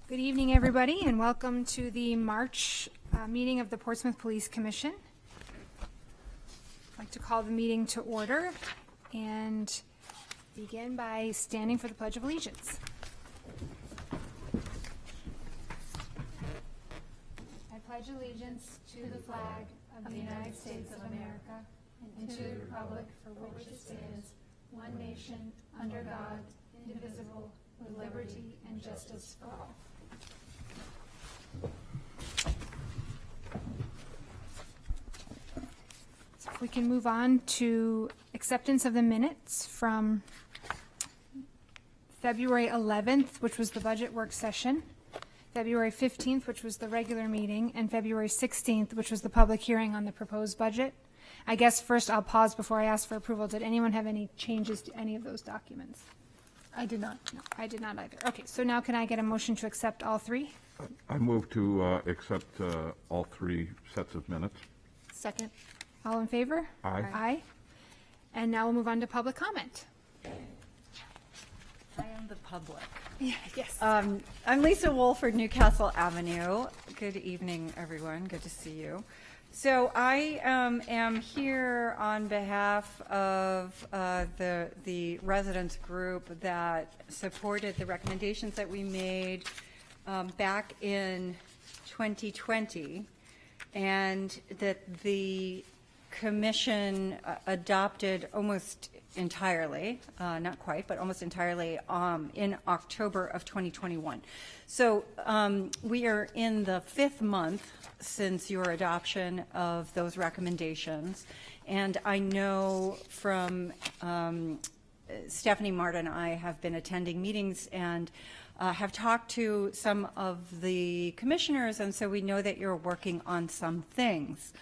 Good evening, everybody, and welcome to the March meeting of the Portsmouth Police Commission. I'd like to call the meeting to order and begin by standing for the Pledge of Allegiance. I pledge allegiance to the flag of the United States of America and to the republic for which it stands, one nation, under God, indivisible, with liberty and justice for all. So if we can move on to acceptance of the minutes from February 11th, which was the budget work session, February 15th, which was the regular meeting, and February 16th, which was the public hearing on the proposed budget. I guess first I'll pause before I ask for approval. Did anyone have any changes to any of those documents? I did not. No, I did not either. Okay, so now can I get a motion to accept all three? I move to accept all three sets of minutes. Second. All in favor? Aye. Aye. And now we'll move on to public comment. I am the public. Yeah, yes. I'm Lisa Wolford, Newcastle Avenue. Good evening, everyone. Good to see you. So I am here on behalf of the residents group that supported the recommendations that we made back in 2020, and that the commission adopted almost entirely, not quite, but almost entirely in October of 2021. So we are in the 5th month since your adoption of those recommendations. And I know from Stephanie, Marta, and I have been attending meetings and have talked to some of the commissioners, and so we know that you're working on some things.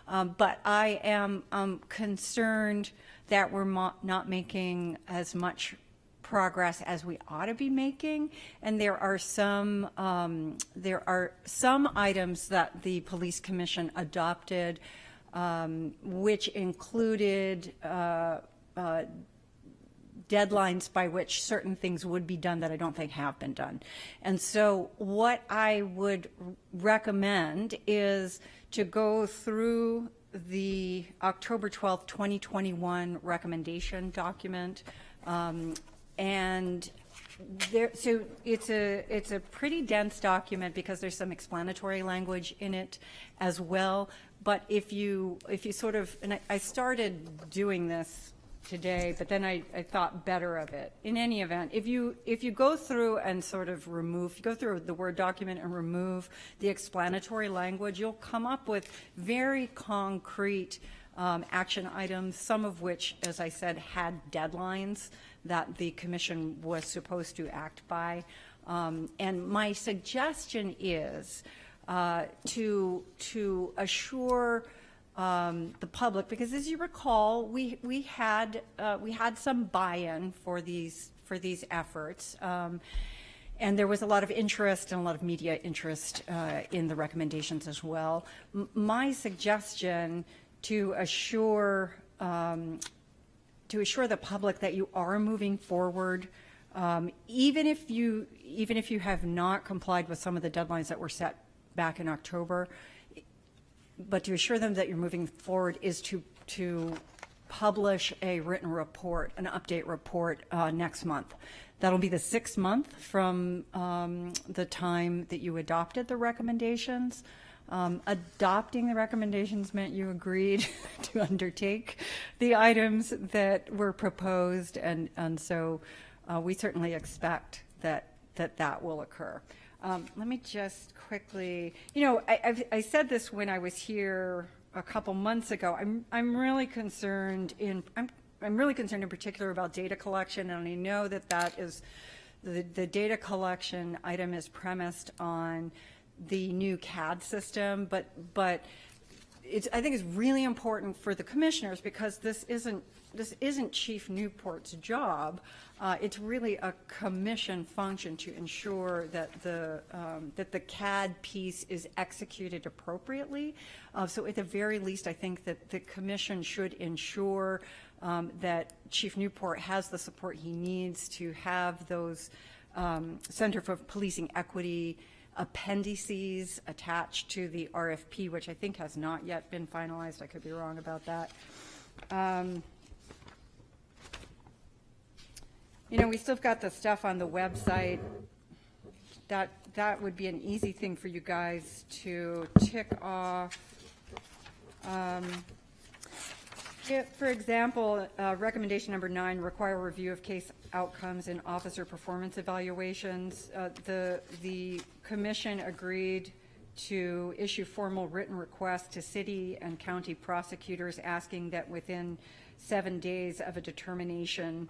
But I am concerned that we're not making as much progress as we ought to be making, and there are some items that the Police Commission adopted, which included deadlines by which certain things would be done that I don't think have been done. And so what I would recommend is to go through the October 12th, 2021 recommendation document. And there, so it's a pretty dense document because there's some explanatory language in it as well. But if you sort of, and I started doing this today, but then I thought better of it. In any event, if you go through and sort of go through the Word document and remove the explanatory language, you'll come up with very concrete action items, some of which, as I said, had deadlines that the commission was supposed to act by. And my suggestion is to assure the public, because as you recall, we had some buy-in for these efforts, and there was a lot of interest and a lot of media interest in the recommendations as well. My suggestion to assure the public that you are moving forward, even if you have not complied with some of the deadlines that were set back in October. But to assure them that you're moving forward is to publish a written report, an update report next month. That'll be the 6th month from the time that you adopted the recommendations. Adopting the recommendations meant you agreed to undertake the items that were proposed, and so we certainly expect that will occur. Let me just quickly, I said this when I was here a couple months ago. I'm really concerned I'm really concerned in particular about data collection, and I know that is the data collection item is premised on the new CAD system, but I think it's really important for the commissioners, because this isn't Chief Newport's job. It's really a commission function to ensure that the CAD piece is executed appropriately. So at the very least, I think that the commission should ensure that Chief Newport has the support he needs to have those Center for Policing Equity appendices attached to the RFP, which I think has not yet been finalized. I could be wrong about that. We still got the stuff on the website. That would be an easy thing for you guys to tick off. For example, recommendation number 9, require review of case outcomes and officer performance evaluations. The commission agreed to issue formal written requests to city and county prosecutors asking that within 7 days of a determination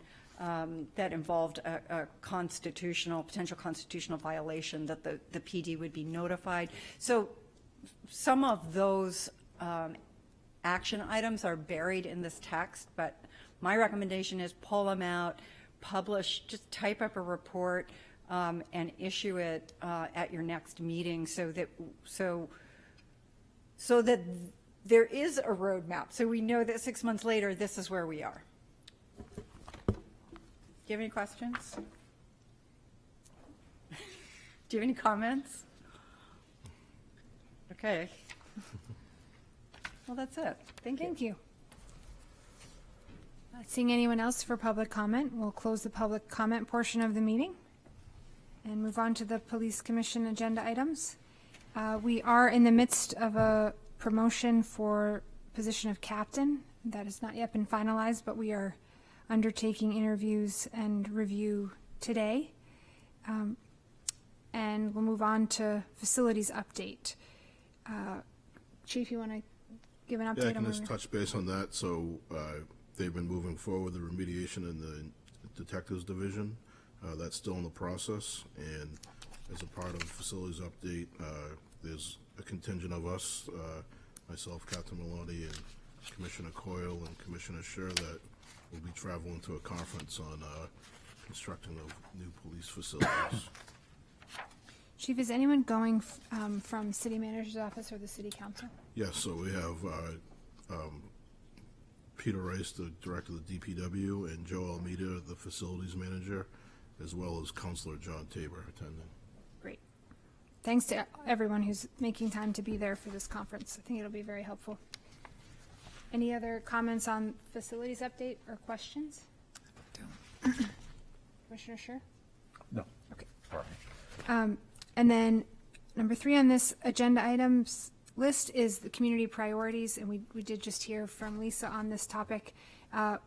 that involved a potential constitutional violation, that the PD would be notified. So some of those action items are buried in this text, but my recommendation is pull them out, publish, just type up a report and issue it at your next meeting so that there is a roadmap, so we know that 6 months later, this is where we are. Do you have any questions? Do you have any comments? Okay. Well, that's it. Thank you. Thank you. Not seeing anyone else for public comment, we'll close the public comment portion of the meeting and move on to the Police Commission agenda items. We are in the midst of a promotion for position of captain. That has not yet been finalized, but we are undertaking interviews and review today. And we'll move on to facilities update. Chief, you want to give an update? Yeah, I can on just touch base on that. So they've been moving forward with the remediation in the Detectives Division. That's still in the process. And as a part of the facilities update, there's a contingent of us, myself, Captain Maloney, and Commissioner Coyle and Commissioner Scher, that will be traveling to a conference on constructing the new police facilities. Chief, is anyone going from city manager's office or the city council? Yes, so we have Peter Rice, the director of the DPW, and Joe Almeida, the facilities manager, as well as Councilor John Tabor attending. Great. Thanks to everyone who's making time to be there for this conference. I think it'll be very helpful. Any other comments on facilities update or questions? Commissioner Scher? No. Okay. All right. And then number 3 on this agenda items list is the community priorities, and we did just hear from Lisa on this topic. I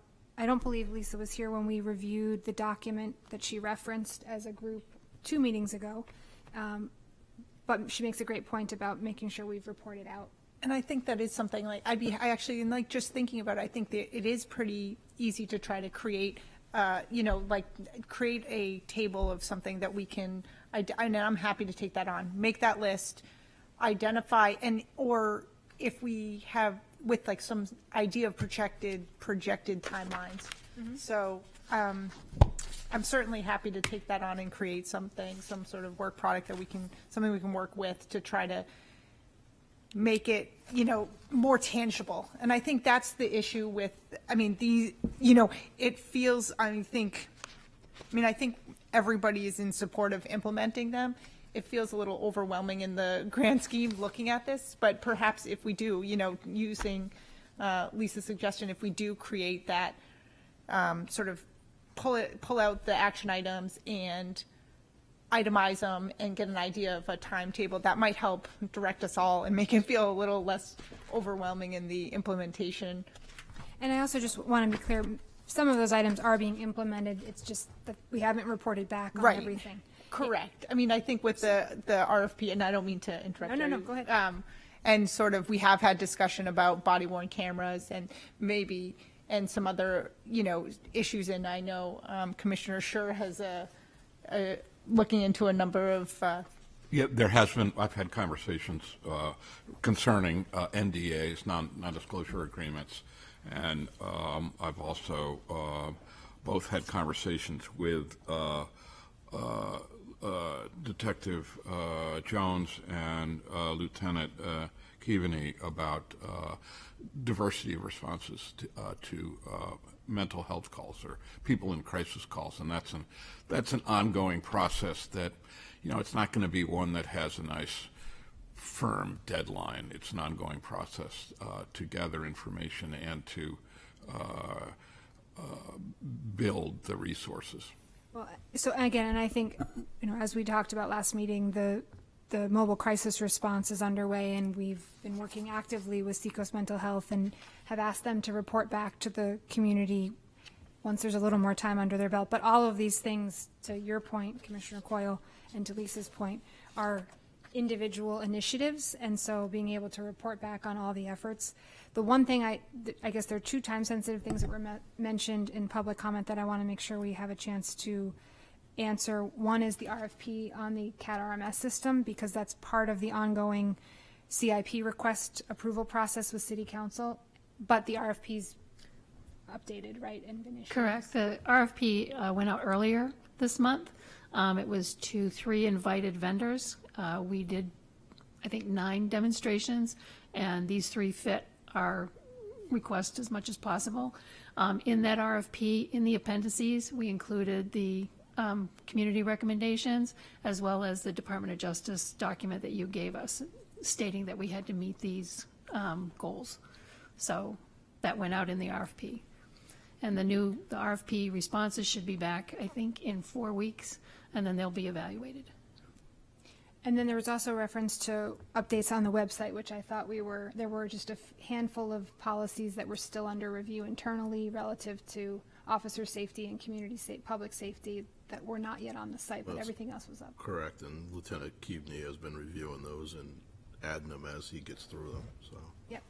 don't believe Lisa was here when we reviewed the document that she referenced as a group 2 meetings ago, but she makes a great point about making sure we've reported out. And I think that is something like, I actually, like just thinking about it, I think that it is pretty easy to try to create, create a table of something that we can, and I'm happy to take that on, make that list, identify, or if we have with like some idea of projected timelines. Mm-hmm. So I'm certainly happy to take that on and create something, some sort of work product that something we can work with to try to make it, more tangible. And I think that's the issue with, it feels, I think everybody is in support of implementing them. It feels a little overwhelming in the grand scheme looking at this, but perhaps if we do, using Lisa's suggestion, if we do create that sort of pull out the action items and itemize them and get an idea of a timetable, that might help direct us all and make it feel a little less overwhelming in the implementation. And I also just want to be clear, some of those items are being implemented. It's just that we haven't reported back on everything. Correct. I think with the RFP, and I don't mean to interrupt. No, go ahead. And sort of, we have had discussion about body worn cameras and some other, issues. And I know Commissioner Scher has looking into a number of. Yeah, there has been, I've had conversations concerning NDAs, non-disclosure agreements, and I've also both had conversations with Detective Jones and Lieutenant Keaveney about diversity of responses to mental health calls or people in crisis calls, and that's an ongoing process that, it's not going to be one that has a nice firm deadline. It's an ongoing process to gather information and to build the resources. Well, so again, and I think, as we talked about last meeting, the mobile crisis response is underway, and we've been working actively with Seacoast Mental Health and have asked them to report back to the community once there's a little more time under their belt. But all of these things, to your point, Commissioner Coyle, and to Lisa's point, are individual initiatives, and so being able to report back on all the efforts. The one thing I guess there are two time-sensitive things that were mentioned in public comment that I want to make sure we have a chance to answer. One is the RFP on the CAD RMS system, because that's part of the ongoing CIP request approval process with City Council, but the RFP's updated, right, and been issued. Correct. The RFP went out earlier this month. It was to 3 invited vendors. We did, I think, 9 demonstrations, and these 3 fit our request as much as possible. In that RFP, in the appendices, we included the community recommendations, as well as the Department of Justice document that you gave us, stating that we had to meet these goals. So that went out in the RFP. And the RFP responses should be back, I think, in 4 weeks, and then they'll be evaluated. And then there was also reference to updates on the website, which I thought there were just a handful of policies that were still under review internally relative to officer safety and public safety that were not yet on the site, but everything else was up. Correct, and Lieutenant Keaveney has been reviewing those and adding them as he gets through them, so. Yep.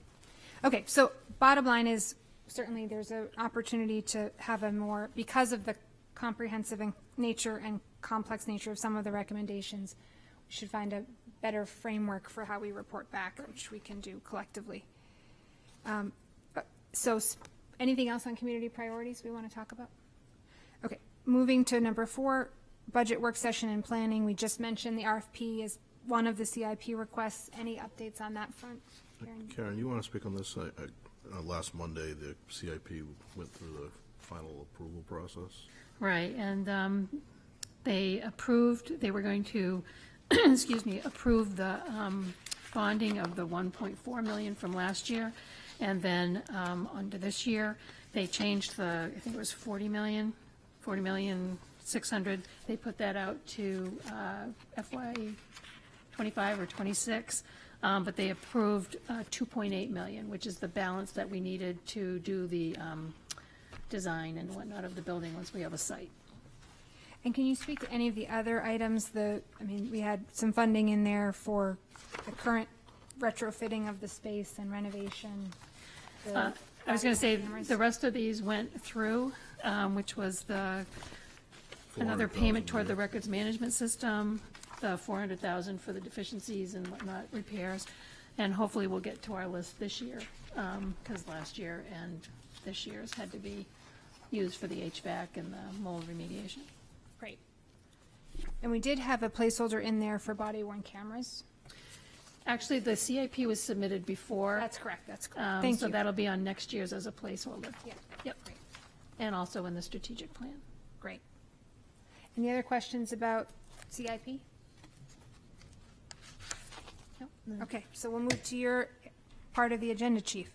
Okay, so bottom line is, certainly there's an opportunity to have a more, because of the comprehensive nature and complex nature of some of the recommendations, we should find a better framework for how we report back, which we can do collectively. Anything else on community priorities we want to talk about? Okay, moving to number 4, budget work session and planning. We just mentioned the RFP is one of the CIP requests. Any updates on that front? Karen, you want to speak on this? Last Monday, the CIP went through the final approval process. Right, and they were going to, approve the bonding of the 1.4 million from last year, and then onto this year, they changed I think it was 40,600,000. They put that out to FY 25 or 26. But they approved 2.8 million, which is the balance that we needed to do the design and whatnot of the building once we have a site. And can you speak to any of the other items? We had some funding in there for the current retrofitting of the space and renovation. I was going to say, the rest of these went through, which was another payment toward the records management system, the 400,000 for the deficiencies and whatnot repairs, and hopefully we'll get to our list this year, because last year and this year's had to be used for the HVAC and the mold remediation. Great. And we did have a placeholder in there for body-worn cameras. Actually, the CIP was submitted before. That's correct, Thank so you. that'll be on next year's as a placeholder. Yeah. Yep. Great. And also in the strategic plan. Great. Any other questions about CIP? No? Okay, so we'll move to your part of the agenda, Chief.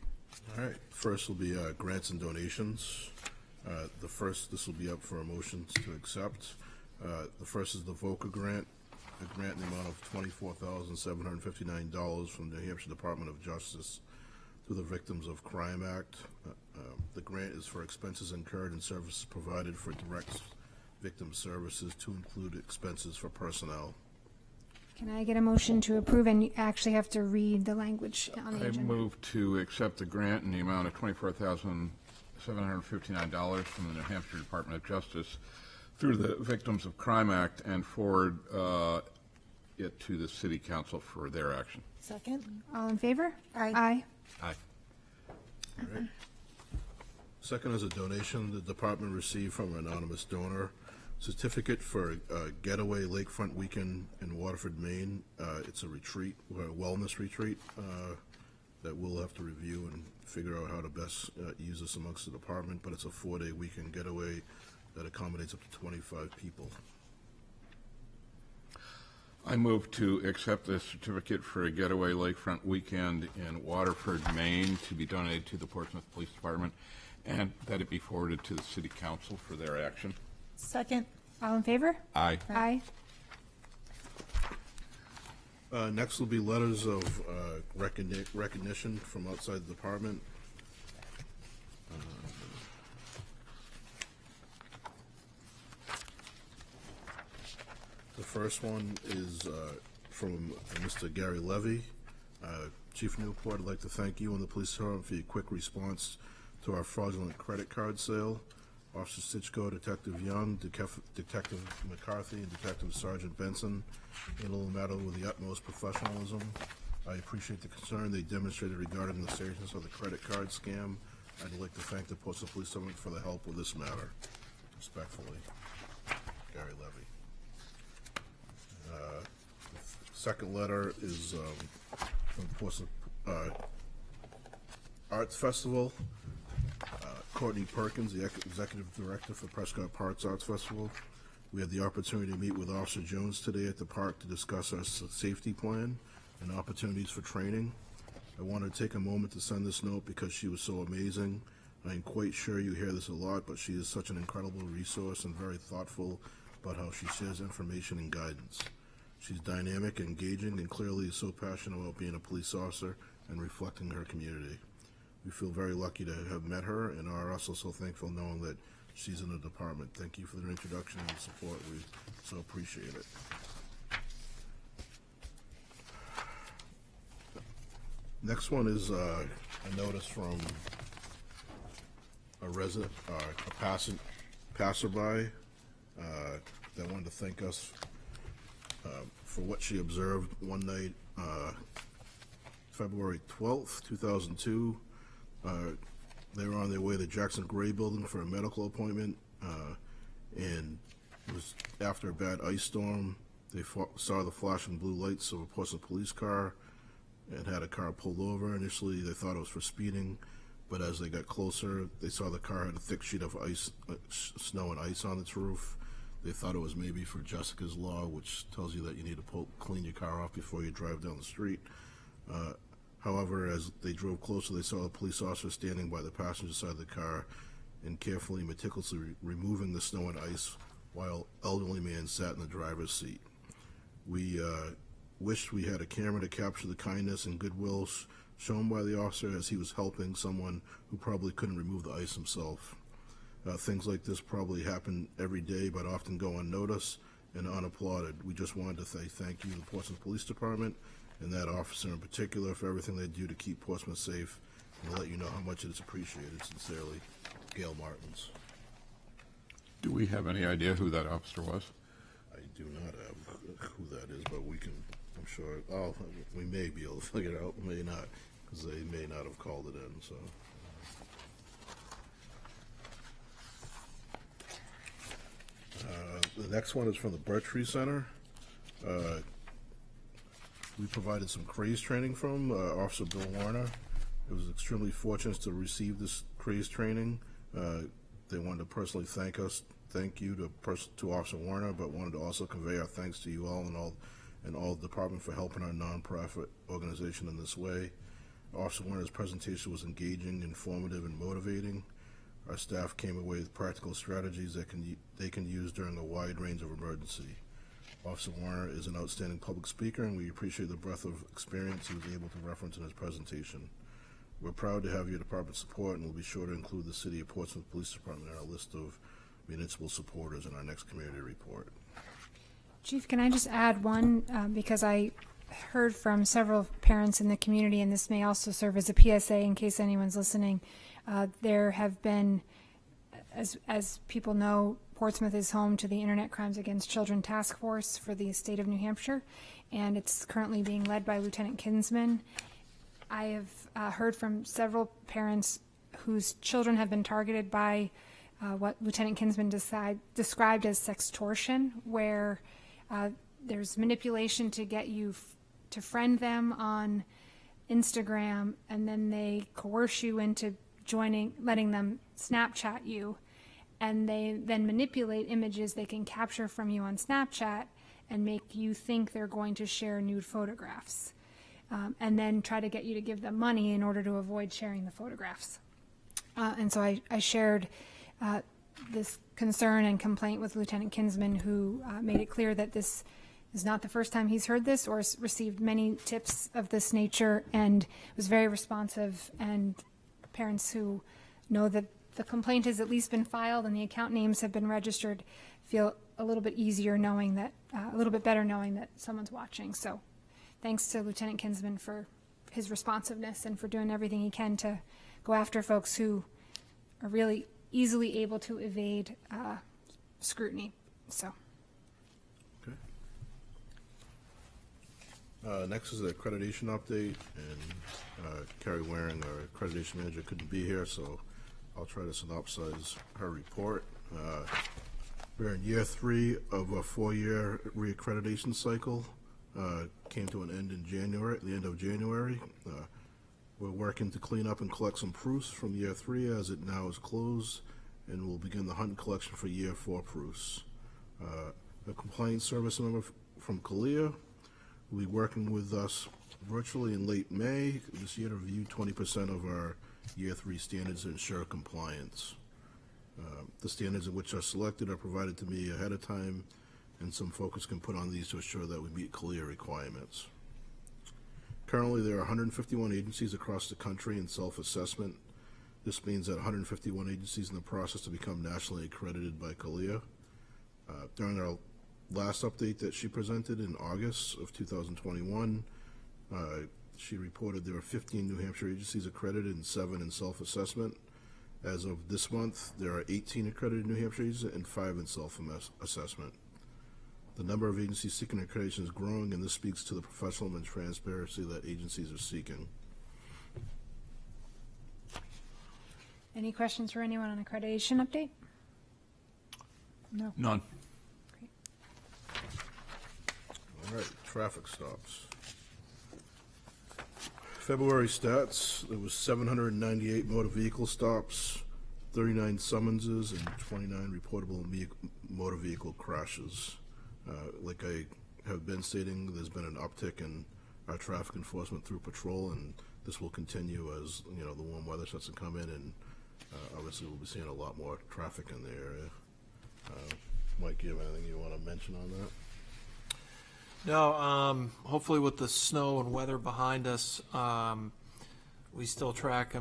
All right, first will be grants and donations. This will be up for a motion to accept. The first is the VOCA grant, a grant in the amount of $24,759 from the New Hampshire Department of Justice through the Victims of Crime Act. The grant is for expenses incurred and services provided for direct victim services to include expenses for personnel. Can I get a motion to approve, and you actually have to read the language on the I agenda? move to accept the grant in the amount of $24,759 from the New Hampshire Department of Justice through the Victims of Crime Act and forward it to the City Council for their action. Second? All in favor? Aye. Aye. Aye. All right. Second is a donation the department received from an anonymous donor. Certificate for a getaway lakefront weekend in Waterford, Maine. It's a retreat, a wellness retreat that we'll have to review and figure out how to best use this amongst the department, but it's a 4-day weekend getaway that accommodates up to 25 people. I move to accept the certificate for a getaway lakefront weekend in Waterford, Maine, to be donated to the Portsmouth Police Department, and that it be forwarded to the City Council for their action. Second. All in favor? Aye. Aye. Next will be letters of recognition from outside the department. The first one is from Mr. Gary Levy. Chief Newport, I'd like to thank you and the police department for your quick response to our fraudulent credit card sale. Officer Sitchko, Detective Young, Detective McCarthy, and Detective Sergeant Benson handled the matter with the utmost professionalism. I appreciate the concern they demonstrated regarding the seriousness of the credit card scam. I'd like to thank the Portsmouth Police Department for the help with this matter. Respectfully, Gary Levy. Second letter is from Portsmouth Arts Festival. Courtney Perkins, the Executive Director for Prescott Parks Arts Festival. We had the opportunity to meet with Officer Jones today at the park to discuss our safety plan and opportunities for training. I wanted to take a moment to send this note because she was so amazing. I am quite sure you hear this a lot, but she is such an incredible resource and very thoughtful about how she shares information and guidance. She's dynamic, engaging, and clearly is so passionate about being a police officer and reflecting her community. We feel very lucky to have met her and are also so thankful knowing that she's in the department. Thank you for their introduction and support. We so appreciate it. Next one is a notice from a resident, a passerby that wanted to thank us for what she observed one night, February 12th, 2002. They were on their way to the Jackson Gray building for a medical appointment, and it was after a bad ice storm. They saw the flashing blue lights of a Portsmouth police car and had a car pulled over. Initially, they thought it was for speeding, but as they got closer, they saw the car had a thick sheet of ice, snow and ice on its roof. They thought it was maybe for Jessica's Law, which tells you that you need to clean your car off before you drive down the street. However, as they drove closer, they saw a police officer standing by the passenger side of the car and carefully, meticulously removing the snow and ice while elderly man sat in the driver's seat. We wished we had a camera to capture the kindness and goodwill shown by the officer as he was helping someone who probably couldn't remove the ice himself. Things like this probably happen every day, but often go unnoticed and unapplauded. We just wanted to say thank you to the Portsmouth Police Department and that officer in particular for everything they do to keep Portsmouth safe, and to let you know how much it is appreciated. Sincerely, Gail Martins. Do we have any idea who that officer was? I do not have who that is, but we can, I'm sure, we may be able to figure it out, may not, because they may not have called it in, so. The next one is from the Birch Tree Center. We provided some craze training from Officer Bill Warner. It was extremely fortunate to receive this craze training. They wanted to personally thank you to Officer Warner, but wanted to also convey our thanks to you all and all the department for helping our nonprofit organization in this way. Officer Warner's presentation was engaging, informative, and motivating. Our staff came away with practical strategies that they can use during a wide range of emergency. Officer Warner is an outstanding public speaker, and we appreciate the breadth of experience he was able to reference in his presentation. We're proud to have your department's support, and we'll be sure to include the City of Portsmouth Police Department in our list of municipal supporters in our next community report. Chief, can I just add one, because I heard from several parents in the community, and this may also serve as a PSA in case anyone's listening. There have been, as people know, Portsmouth is home to the Internet Crimes Against Children Task Force for the state of New Hampshire, and it's currently being led by Lieutenant Kinsman. I have heard from several parents whose children have been targeted by what Lieutenant Kinsman described as sextortion, where there's manipulation to get you to friend them on Instagram, and then they coerce you into letting them Snapchat you, and they then manipulate images they can capture from you on Snapchat and make you think they're going to share nude photographs, and then try to get you to give them money in order to avoid sharing the photographs. And so I shared this concern and complaint with Lieutenant Kinsman, who made it clear that this is not the first time he's heard this or has received many tips of this nature, and was very responsive. And parents who know that the complaint has at least been filed and the account names have been registered feel a little bit easier knowing that, a little bit better knowing that someone's watching. So thanks to Lieutenant Kinsman for his responsiveness and for doing everything he can to go after folks who are really easily able to evade scrutiny. So. Okay. Next is the accreditation update, and Carrie Waring, our accreditation manager, couldn't be here, so I'll try to synopsize her report. We're in year 3 of a 4-year reaccreditation cycle. Came to an end in January, at the end of January. We're working to clean up and collect some proofs from year 3 as it now is closed, and we'll begin the hunt and collection for year 4 proofs. The compliance service member from Kalia will be working with us virtually in late May this year to review 20% of our year 3 standards to ensure compliance. The standards in which are selected are provided to me ahead of time, and some focus can put on these to ensure that we meet Kalia requirements. Currently, there are 151 agencies across the country in self-assessment. This means that 151 agencies in the process to become nationally accredited by Kalia. During our last update that she presented in August of 2021, she reported there were 15 New Hampshire agencies accredited and 7 in self-assessment. As of this month, there are 18 accredited New Hampshire agencies and 5 in self-assessment. The number of agencies seeking accreditation is growing, and this speaks to the professionalism and transparency that agencies are seeking. Any questions for anyone on accreditation update? No. None. Great. All right, traffic stops. February stats, there was 798 motor vehicle stops, 39 summonses, and 29 reportable motor vehicle crashes. Like I have been stating, there's been an uptick in our traffic enforcement through patrol, and this will continue as, you know, the warm weather starts to come in, and obviously we'll be seeing a lot more traffic in the area. Mike, you have anything you want to mention on that? No, hopefully with the snow and weather behind us, we still track,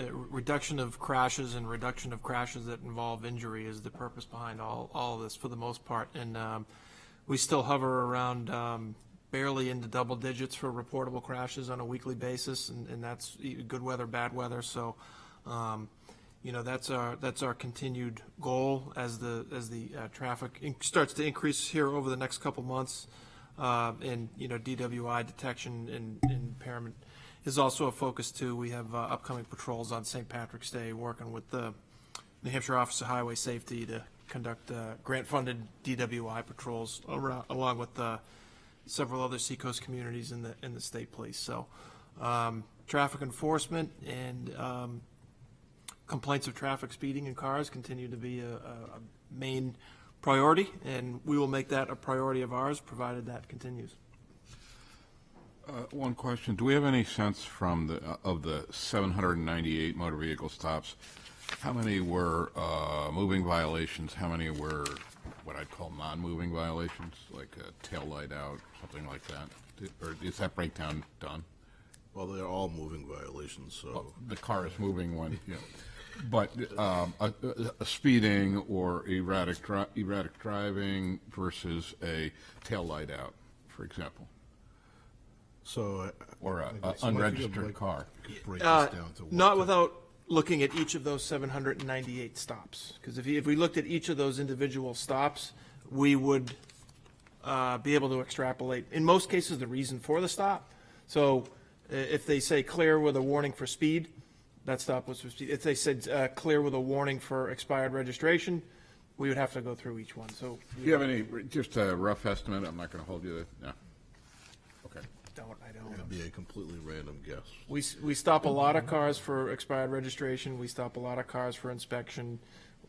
reduction of crashes and reduction of crashes that involve injury is the purpose behind all of this for the most part. And we still hover around barely into double digits for reportable crashes on a weekly basis, and that's good weather, bad weather. So, that's our continued goal as the traffic starts to increase here over the next couple months. And DWI detection and impairment is also a focus too. We have upcoming patrols on St. Patrick's Day, working with the New Hampshire Office of Highway Safety to conduct grant-funded DWI patrols along with several other Seacoast communities in the state police. So, traffic enforcement and complaints of traffic speeding in cars continue to be a main priority, and we will make that a priority of ours, provided that continues. One question: do we have any sense from the 798 motor vehicle stops, how many were moving violations? How many were what I'd call non-moving violations, like a tail light out, something like that? Or is that breakdown done? Well, they're all moving violations, so. The car is moving when, but a speeding or erratic driving versus a tail light out, for example, So. or I a guess, Mike, unregistered Mike, car. could break this down to Not what- without looking at each of those 798 stops, because if we looked at each of those individual stops, we would be able to extrapolate, in most cases, the reason for the stop. So if they say clear with a warning for speed, that stop was for speed. If they said clear with a warning for expired registration, we would have to go through each one. So Do you have any, just a rough estimate? I'm not going to hold you to, no. Okay. I don't. It'd be a completely random guess. We stop a lot of cars for expired registration, we stop a lot of cars for inspection,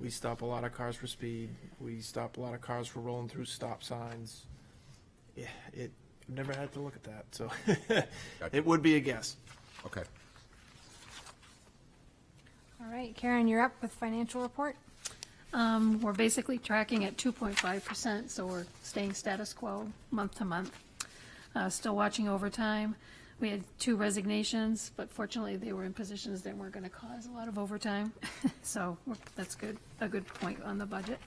we stop a lot of cars for speed, we stop a lot of cars for rolling through stop signs. Yeah, I've never had to look at that, so it would be a guess. Okay. All right, Karen, you're up with financial report. We're basically tracking at 2.5%, so we're staying status quo month to month. Still watching overtime. We had 2 resignations, but fortunately, they were in positions that weren't going to cause a lot of overtime. So that's good, a good point on the budget.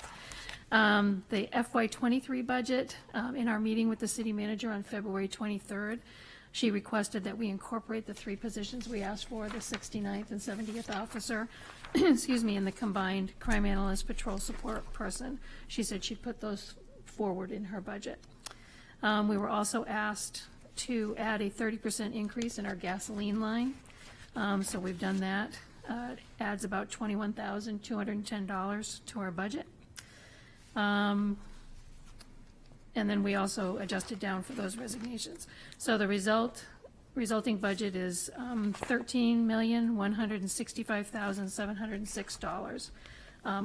The FY23 budget, in our meeting with the city manager on February 23rd, she requested that we incorporate the 3 positions we asked for, the 69th and 70th officer, excuse me, and the combined crime analyst patrol support person. She said she'd put those forward in her budget. We were also asked to add a 30% increase in our gasoline line. So we've done that. It adds about $21,210 to our budget. And then we also adjusted down for those resignations. So the resulting budget is $13,165,706,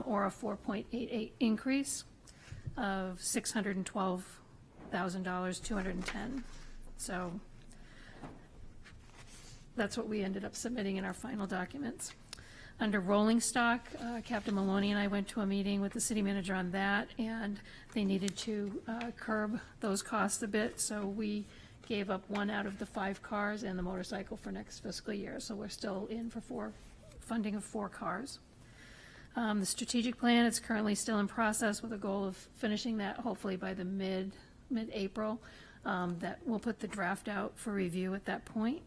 or a 4.88 increase of $612,210. So that's what we ended up submitting in our final documents. Under rolling stock, Captain Maloney and I went to a meeting with the city manager on that, and they needed to curb those costs a bit, so we gave up 1 out of the 5 cars and the motorcycle for next fiscal year, so we're still in for funding of 4 cars. The strategic plan is currently still in process with a goal of finishing that hopefully by the mid-April. That we'll put the draft out for review at that point.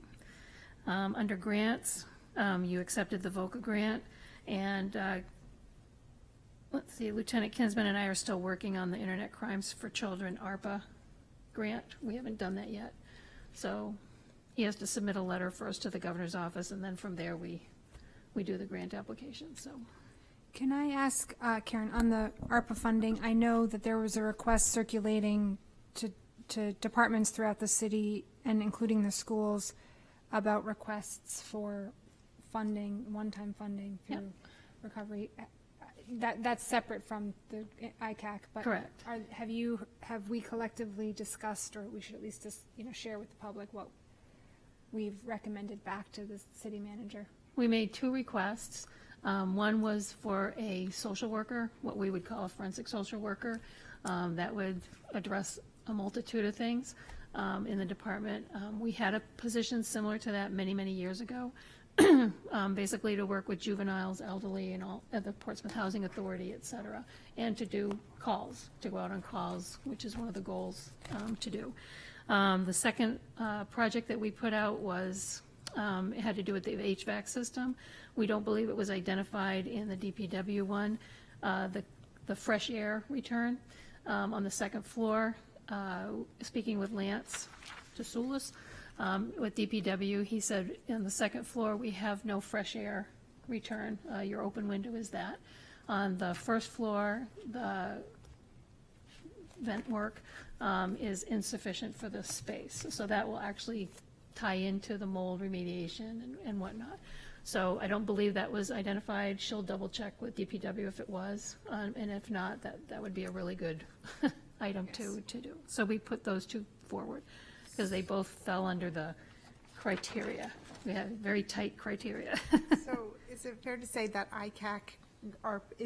Under grants, you accepted the VOCA grant, and let's see, Lieutenant Kinsman and I are still working on the Internet Crimes for Children ARPA grant. We haven't done that yet. So he has to submit a letter first to the governor's office, and then from there we do the grant application, so. Can I ask, Karen, on the ARPA funding, I know that there was a request circulating to departments throughout the city and including the schools about requests for funding, one-time funding through Yep. recovery. That's separate from the ICAC, but Correct. have we collectively discussed, or we should at least just, share with the public what we've recommended back to the city manager? We made 2 requests. One was for a social worker, what we would call a forensic social worker, that would address a multitude of things in the department. We had a position similar to that many, many years ago, basically to work with juveniles, elderly, and all at the Portsmouth Housing Authority, et cetera, and to do calls, to go out on calls, which is one of the goals to do. The second project that we put out was it had to do with the HVAC system. We don't believe it was identified in the DPW one. The fresh air return on the second floor. Speaking with Lance DeSoulis with DPW, he said on the second floor we have no fresh air return. Your open window is that. On the first floor, the vent work is insufficient for the space. So that will actually tie into the mold remediation and whatnot. So I don't believe that was identified. She'll double check with DPW if it was, and if not, that would be a really good item to do. So we put those 2 forward because they both fell under the criteria. We have very tight criteria. So is it fair to say that ICAC,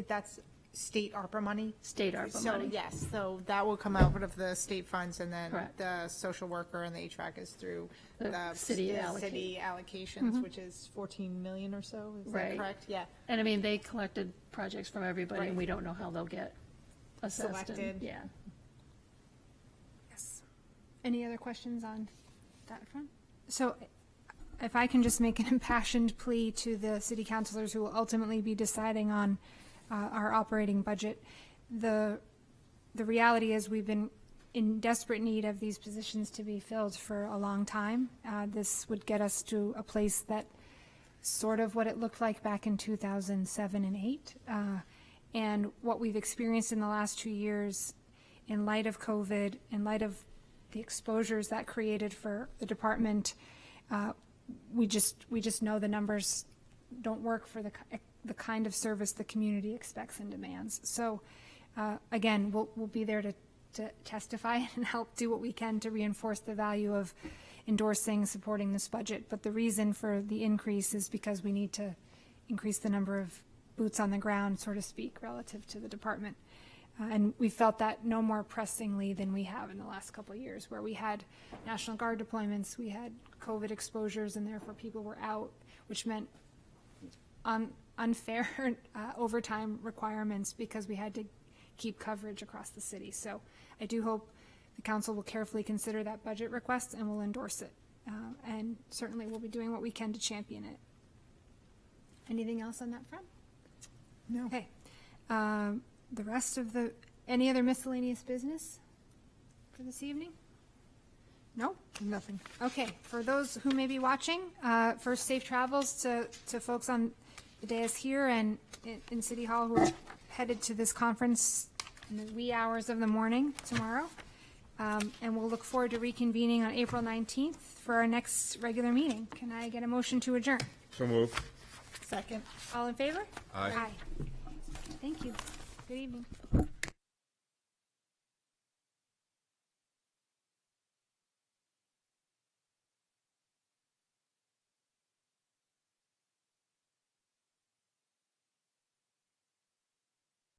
that's state ARPA money? State ARPA money. So, yes, so that will come out of the state funds, and then Correct. the social worker and the HVAC is through The the city city allocations, which is 14 million or so, is that Right. correct? Yeah. And I mean, they collected projects from everybody, and Right. we don't know how they'll get assessed. and- Selected. Yeah. Yes. Any other questions on that front? So if I can just make an impassioned plea to the city councilors who will ultimately be deciding on our operating budget, the reality is we've been in desperate need of these positions to be filled for a long time. This would get us to a place that sort of what it looked like back in 2007 and 8. And what we've experienced in the last 2 years, in light of COVID, in light of the exposures that created for the department, we just know the numbers don't work for the kind of service the community expects and demands. So, again, we'll be there to testify and help do what we can to reinforce the value of endorsing, supporting this budget. But the reason for the increase is because we need to increase the number of boots on the ground, so to speak, relative to the department. And we felt that no more pressingly than we have in the last couple of years, where we had National Guard deployments, we had COVID exposures, and therefore people were out, which meant unfair overtime requirements because we had to keep coverage across the city. So I do hope the council will carefully consider that budget request and will endorse it. And certainly we'll be doing what we can to champion it. Anything else on that front? No. Okay. The rest of any other miscellaneous business for this evening? No? Nothing. Okay, for those who may be watching, first safe travels to folks on the dais here and in City Hall who are headed to this conference in the wee hours of the morning tomorrow. And we'll look forward to reconvening on April 19th for our next regular meeting. Can I get a motion to adjourn? So moved. Second. All in favor? Aye. Thank you. Good evening.